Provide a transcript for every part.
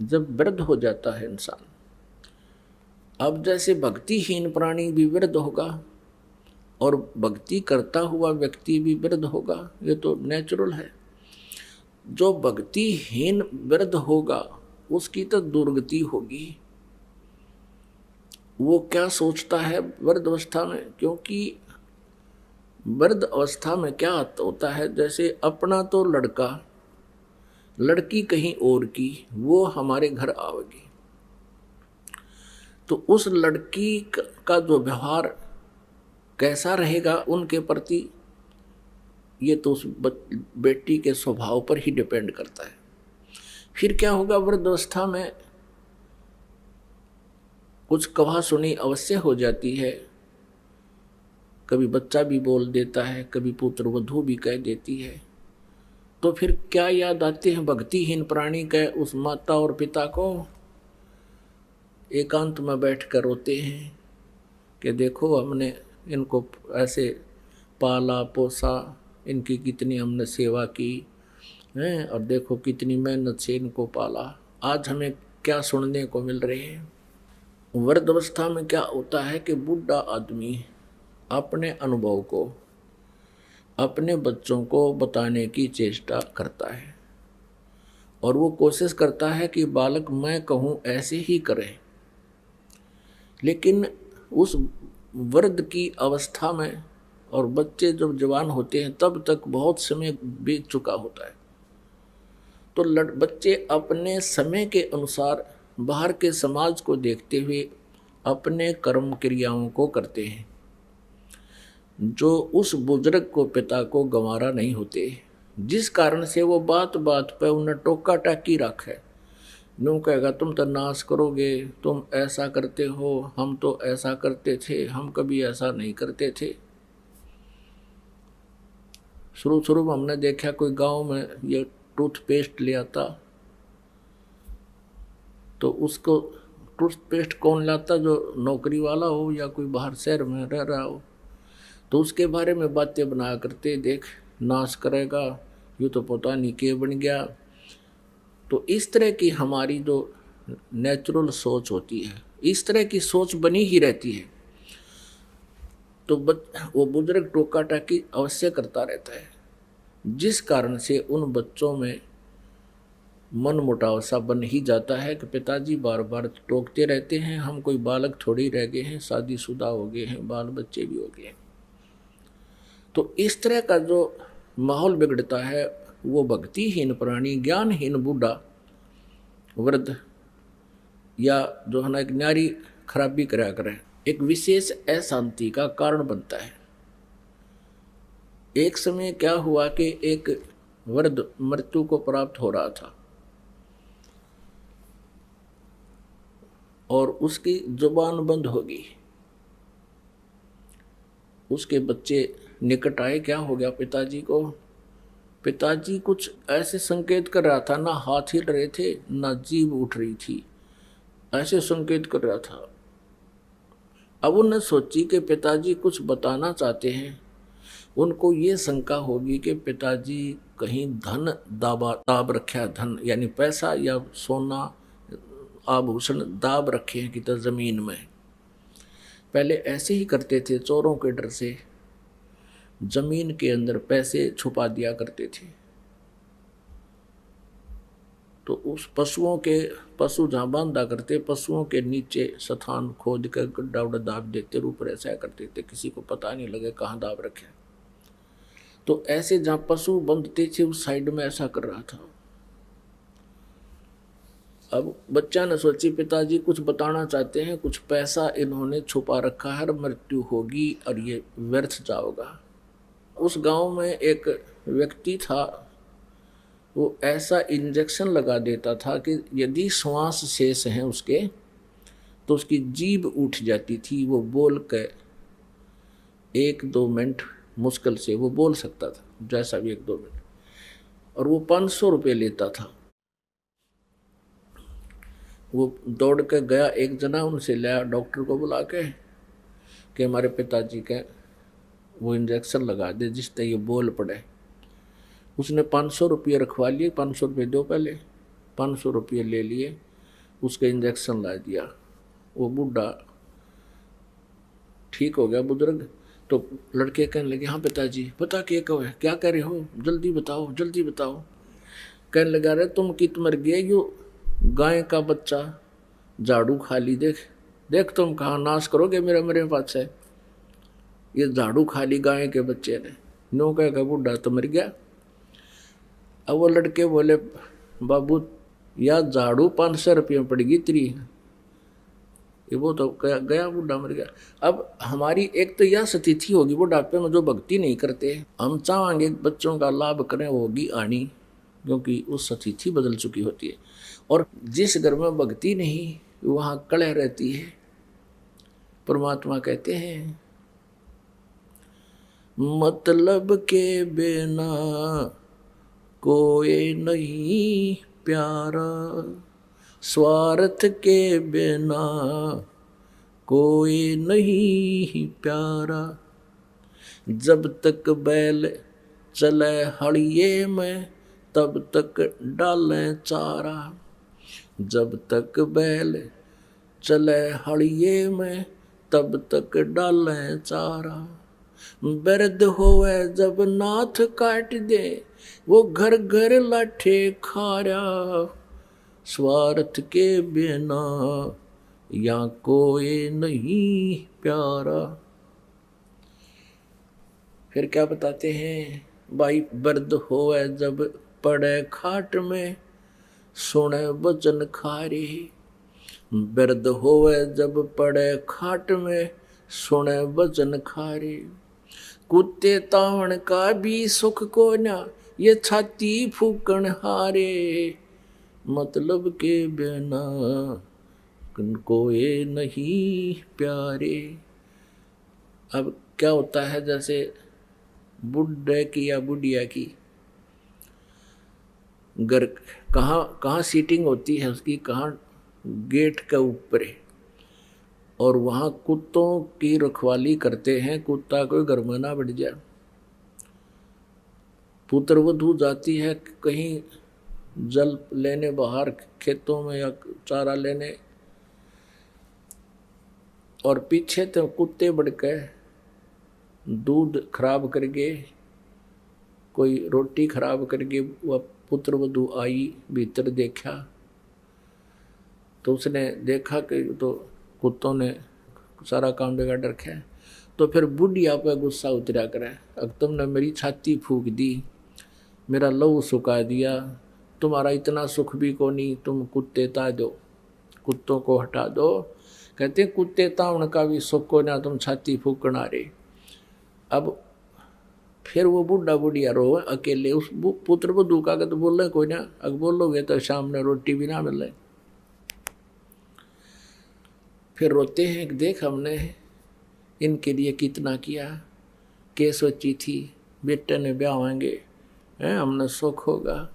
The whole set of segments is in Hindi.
जब वृद्ध हो जाता है इंसान, अब जैसे भक्तिहीन प्राणी भी वृद्ध होगा और भक्ति करता हुआ व्यक्ति भी वृद्ध होगा, ये तो नेचुरल है। जो भक्तिहीन वृद्ध होगा उसकी तो दुर्गति होगी। वो क्या सोचता है वृद्ध अवस्था में, क्योंकि वृद्ध अवस्था में क्या होता है, जैसे अपना तो लड़का लड़की कहीं और की वो हमारे घर आवेगी, तो उस लड़की का जो व्यवहार कैसा रहेगा उनके प्रति, ये तो उस बेटी के स्वभाव पर ही डिपेंड करता है। फिर क्या होगा, वृद्धावस्था में कुछ कहा सुनी अवश्य हो जाती है, कभी बच्चा भी बोल देता है, कभी पुत्र वधू भी कह देती है। तो फिर क्या याद आते हैं भक्तिहीन प्राणी के उस माता और पिता को, एकांत में बैठ कर रोते हैं कि देखो हमने इनको ऐसे पाला पोसा, इनकी कितनी हमने सेवा की है, और देखो कितनी मेहनत से इनको पाला, आज हमें क्या सुनने को मिल रहे हैं। वृद्धावस्था में क्या होता है कि बूढ़ा आदमी अपने अनुभव को अपने बच्चों को बताने की चेष्टा करता है, और वो कोशिश करता है कि बालक मैं कहूँ ऐसे ही करें। लेकिन उस वृद्ध की अवस्था में और बच्चे जब जवान होते हैं तब तक बहुत समय बीत चुका होता है, तो बच्चे अपने समय के अनुसार बाहर के समाज को देखते हुए अपने कर्म क्रियाओं को करते हैं, जो उस बुजुर्ग को पिता को गंवारा नहीं होते, जिस कारण से वो बात बात पे उन्हें टोका टाकी रखे। यूँ कहेगा तुम तो नाश करोगे, तुम ऐसा करते हो, हम तो ऐसा करते थे, हम कभी ऐसा नहीं करते थे। शुरू शुरू में हमने देखा कोई गांव में ये टूथपेस्ट ले आता, तो उसको टूथपेस्ट कौन लाता, जो नौकरी वाला हो या कोई बाहर शहर में रह रहा हो, तो उसके बारे में बातें बनाया करते, देख नाश करेगा, यूँ तो पता नहीं क्या बन गया। तो इस तरह की हमारी जो नेचुरल सोच होती है, इस तरह की सोच बनी ही रहती है। तो वो बुजुर्ग टोका टाकी अवश्य करता रहता है, जिस कारण से उन बच्चों में मन मुटाव सा बन ही जाता है कि पिताजी बार बार टोकते रहते हैं, हम कोई बालक थोड़ी रह गए हैं, शादीशुदा हो गए हैं, बाल बच्चे भी हो गए हैं। तो इस तरह का जो माहौल बिगड़ता है, वो भक्तिहीन प्राणी, ज्ञानहीन बूढ़ा वृद्ध या जो है ना एक नारी खराबी करा करें, एक विशेष अशांति का कारण बनता है। एक समय क्या हुआ कि एक वृद्ध मृत्यु को प्राप्त हो रहा था और उसकी जुबान बंद हो गई। उसके बच्चे निकट आए, क्या हो गया पिताजी को। पिताजी कुछ ऐसे संकेत कर रहा था, ना हाथ हिल रहे थे ना जीभ उठ रही थी, ऐसे संकेत कर रहा था। अब उन्होंने सोची कि पिताजी कुछ बताना चाहते हैं। उनको ये शंका होगी कि पिताजी कहीं धन दाब रखा, धन यानी पैसा या सोना आभूषण दाब रखे हैं कि तो जमीन में। पहले ऐसे ही करते थे, चोरों के डर से जमीन के अंदर पैसे छुपा दिया करते थे। तो उस पशु जहाँ बांधा करते, पशुओं के नीचे स्थान खोद कर गड्ढा उड्ढा दाब देते, ऊपर ऐसा करते थे किसी को पता नहीं लगे कहाँ दाब रखे। तो ऐसे जहाँ पशु बंधते थे उस साइड में ऐसा कर रहा था। अब बच्चा ने सोची पिताजी कुछ बताना चाहते हैं, कुछ पैसा इन्होंने छुपा रखा है, मृत्यु होगी और ये व्यर्थ जाओगा। उस गांव में एक व्यक्ति था, वो ऐसा इंजेक्शन लगा देता था कि यदि श्वास शेष हैं उसके तो उसकी जीभ उठ जाती थी, वो बोल के 1-2 मिनट मुश्किल से वो बोल सकता था, जैसा भी 1-2 मिनट, और वो 500 रुपये लेता था। वो दौड़ के गया, एक जना उनसे लाया, डॉक्टर को बुला के कि हमारे पिताजी के वो इंजेक्शन लगा दे जिससे ये बोल पड़े। उसने 500 रुपये रखवा लिए, 500 रुपये दो पहले, 500 रुपये ले लिए उसके इंजेक्शन ला दिया। वो बूढ़ा ठीक हो गया बुजुर्ग। तो लड़के कहने लगे, हाँ पिताजी बता के कहो है, क्या कह रहे हो, जल्दी बताओ जल्दी बताओ। कहने लगा, रे तुम कित मर गए, यो गाय का बच्चा झाड़ू खा ली, देख देख तुम कहाँ नाश करोगे मेरा मेरे पास है। ये झाड़ू खा ली गाय के बच्चे ने। नो कह का बूढ़ा तो मर गया। अब वो लड़के बोले, बाबू या झाड़ू 500 रुपये में पड़ेगी तेरी। ये वो तो गया बूढ़ा मर गया। अब हमारी एक तो यह स्थिति होगी बुढ़ापे में, जो भक्ति नहीं करते हम चाहेंगे बच्चों का लाभ करें, वो होगी आनी, क्योंकि उस स्थिति बदल चुकी होती है। और जिस घर में भक्ति नहीं वहाँ कलह रहती है। परमात्मा कहते हैं, मतलब के बिना कोई नहीं प्यारा, स्वार्थ के बिना कोई नहीं प्यारा। जब तक बैल चले हड़िये में तब तक डालें चारा। जब तक बैल चले हड़िये में तब तक डालें चारा। बर्द होवे जब नाथ काट दे, वो घर घर लाठे खारा। स्वार्थ के बिना या कोई नहीं प्यारा। फिर क्या बताते हैं, भाई बर्द होवे जब पड़े खाट में, सुने वचन खारे। बर्द होवे जब पड़े खाट में, सुने वचन खारे। कुत्ते तावण का भी सुख को ना, ये छाती फूकण हारे। मतलब के बिना कोई नहीं प्यारे। अब क्या होता है, जैसे बुढ़े की या बुढ़िया की घर कहाँ सीटिंग होती है उसकी, कहाँ गेट के ऊपर है, और वहाँ कुत्तों की रखवाली करते हैं, कुत्ता कोई घर में ना बढ़ जाए। पुत्रवधू जाती है कहीं जल लेने बाहर खेतों में या चारा लेने, और पीछे तो कुत्ते बढ़ के दूध खराब करके, कोई रोटी खराब करके वह पुत्रवधू आई, भीतर देखा तो उसने देखा कि तो कुत्तों ने सारा काम बिगाड़ रखा है। तो फिर बुढ़िया पे गुस्सा उतरा करे, अब तुमने मेरी छाती फूक दी, मेरा लहू सुखा दिया, तुम्हारा इतना सुख भी को नहीं, तुम कुत्ते ता दो, कुत्तों को हटा दो। कहते कुत्ते तावण का भी सुख को ना, तुम छाती फूकना रे। अब फिर वो बुढ़ा बुढ़िया रो अकेले, उस पुत्र वधू का तो बोल रहे कोई ना, अगर बोलोगे तो सामने रोटी भी ना मिले। फिर रोते हैं कि देख हमने इनके लिए कितना किया, के सोची थी बेटे ने ब्याह होंगे, हमने सुख होगा,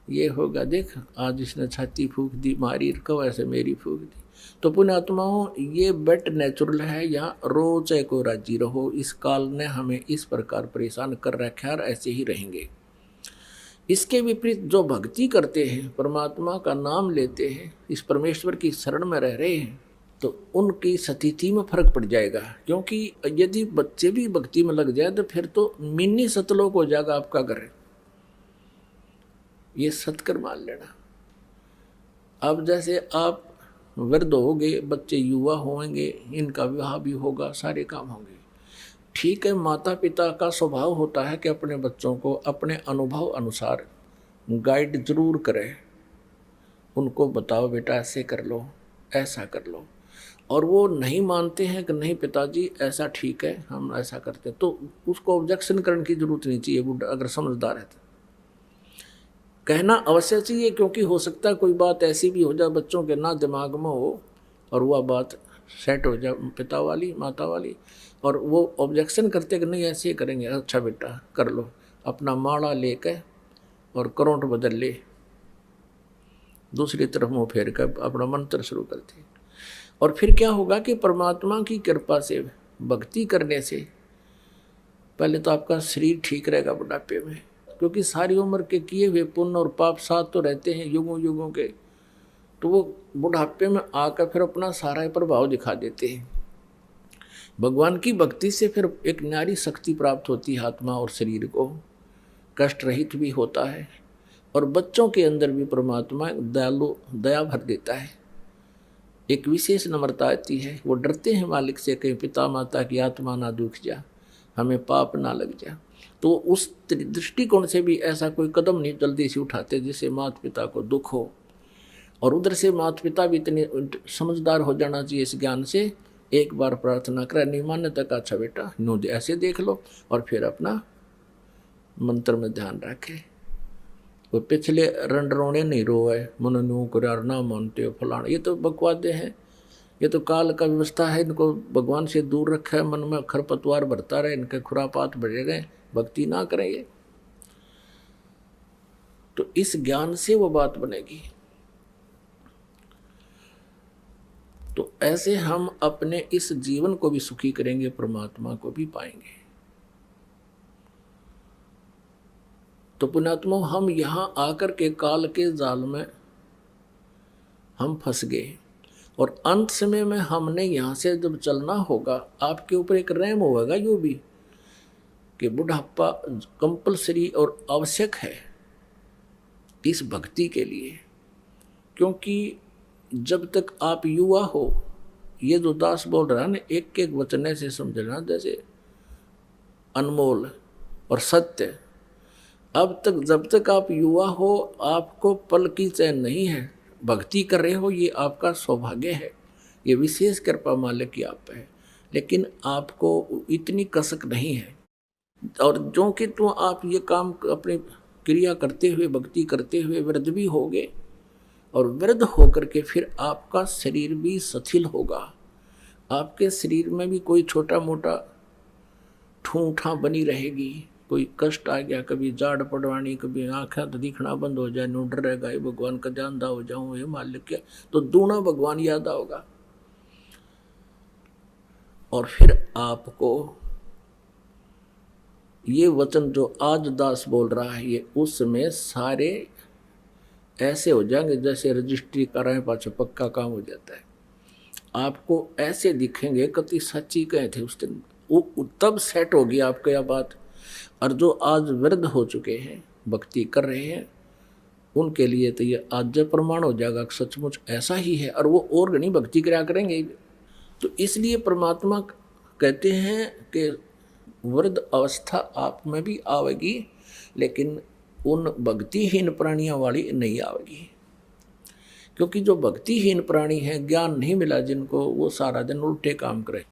ये होगा, देख आज इसने छाती फूक दी मारी, कब ऐसे मेरी फूक दी। तो पुण्यात्माओं, ये बेट नेचुरल है, यहाँ रोज को राजी रहो। इस काल ने हमें इस प्रकार परेशान कर रखा है और ऐसे ही रहेंगे। इसके विपरीत जो भक्ति करते हैं, परमात्मा का नाम लेते हैं, इस परमेश्वर की शरण में रह रहे हैं, तो उनकी स्थिति में फर्क पड़ जाएगा। क्योंकि यदि बच्चे भी भक्ति में लग जाए तो फिर तो मिनी सतलोक हो जाएगा आपका घर। ये सत्कर मान लेना। अब जैसे आप वृद्ध होंगे, बच्चे युवा होंगे, इनका विवाह भी होगा, सारे काम होंगे, ठीक है। माता पिता का स्वभाव होता है कि अपने बच्चों को अपने अनुभव अनुसार गाइड जरूर करें, उनको बताओ बेटा ऐसे कर लो, ऐसा कर लो। और वो नहीं मानते हैं कि नहीं पिताजी ऐसा ठीक है, हम ऐसा करते हैं, तो उसको ऑब्जेक्शन करने की जरूरत नहीं चाहिए। बुढ़ा अगर समझदार है तो कहना अवश्य चाहिए, क्योंकि हो सकता है कोई बात ऐसी भी हो जाए बच्चों के ना दिमाग में हो और वह बात सेट हो जाए पिता वाली माता वाली, और वो ऑब्जेक्शन करते कि नहीं ऐसे ही करेंगे, अच्छा बेटा कर लो, अपना माड़ा लेकर और करंट बदल ले, दूसरी तरफ मुँह फेर कर अपना मंत्र शुरू करते। और फिर क्या होगा कि परमात्मा की कृपा से भक्ति करने से पहले तो आपका शरीर ठीक रहेगा बुढ़ापे में, क्योंकि सारी उम्र के किए हुए पुण्य और पाप साथ तो रहते हैं युगों युगों के, तो वो बुढ़ापे में आकर फिर अपना सारा प्रभाव दिखा देते हैं। भगवान की भक्ति से फिर एक न्यारी शक्ति प्राप्त होती है, आत्मा और शरीर को कष्ट रहित भी होता है, और बच्चों के अंदर भी परमात्मा दयालु दया भर देता है। एक विशेष नम्रता आती है, वो डरते हैं मालिक से, कहीं पिता माता की आत्मा ना दुख जा, हमें पाप ना लग जा। तो उस दृष्टिकोण से भी ऐसा कोई कदम नहीं जल्दी से उठाते जिससे माता पिता को दुख हो। और उधर से माता पिता भी इतने समझदार हो जाना चाहिए इस ज्ञान से, एक बार प्रार्थना करें, नहीं मानने तक अच्छा बेटा नो ऐसे देख लो, और फिर अपना मंत्र में ध्यान रखे। वो पिछले रंडरोने नहीं रोए, मन न्यू करार ना मानते हो फलाना, ये तो बकवादे हैं, ये तो काल का व्यवस्था है। इनको भगवान से दूर रखा है, मन में खरपतवार भरता रहे, इनके खुरापात बढ़े रहे, भक्ति ना करेंगे। तो इस ज्ञान से वो बात बनेगी। तो ऐसे हम अपने इस जीवन को भी सुखी करेंगे, परमात्मा को भी पाएंगे। तो पुण्यात्मा, हम यहाँ आकर के काल के जाल में हम फंस गए, और अंत समय में हमने यहाँ से जब चलना होगा, आपके ऊपर एक रहम होगा यूँ भी कि बुढ़ापा कंपलसरी और आवश्यक है इस भक्ति के लिए। क्योंकि जब तक आप युवा हो, ये जो दास बोल रहा है ना, एक एक वचन से समझना जैसे अनमोल और सत्य। अब तक जब तक आप युवा हो, आपको पल की चैन नहीं है, भक्ति कर रहे हो, ये आपका सौभाग्य है, ये विशेष कृपा मालिक की आप है। लेकिन आपको इतनी कसक नहीं है, और जो कि तो आप ये काम अपनी क्रिया करते हुए, भक्ति करते हुए वृद्ध भी होगे, और वृद्ध होकर के फिर आपका शरीर भी शिथिल होगा। आपके शरीर में भी कोई छोटा मोटा ठूठा बनी रहेगी, कोई कष्ट आ गया, कभी जाड़ पड़वानी, कभी आँखें तो दिखना बंद हो जाए, नूडर रहेगा, ये भगवान का जानदा हो जाऊँ, ये मालिक क्या, तो दूना भगवान याद आओगा। और फिर आपको ये वचन जो आज दास बोल रहा है, ये उस समय सारे ऐसे हो जाएंगे जैसे रजिस्ट्री कराएं पाछे पक्का काम हो जाता है। आपको ऐसे दिखेंगे, कति सच्ची कहे थे उस दिन, वो तब सेट होगी आपको यह बात। और जो आज वृद्ध हो चुके हैं, भक्ति कर रहे हैं, उनके लिए तो ये आज प्रमाण हो जाएगा कि सचमुच ऐसा ही है, और वो और घनी भक्ति कराया करेंगे। तो इसलिए परमात्मा कहते हैं कि वृद्ध अवस्था आप में भी आवेगी, लेकिन उन भक्तिहीन प्राणियों वाली नहीं आवेगी। क्योंकि जो भक्तिहीन प्राणी हैं, ज्ञान नहीं मिला जिनको, वो सारा दिन उल्टे काम करे।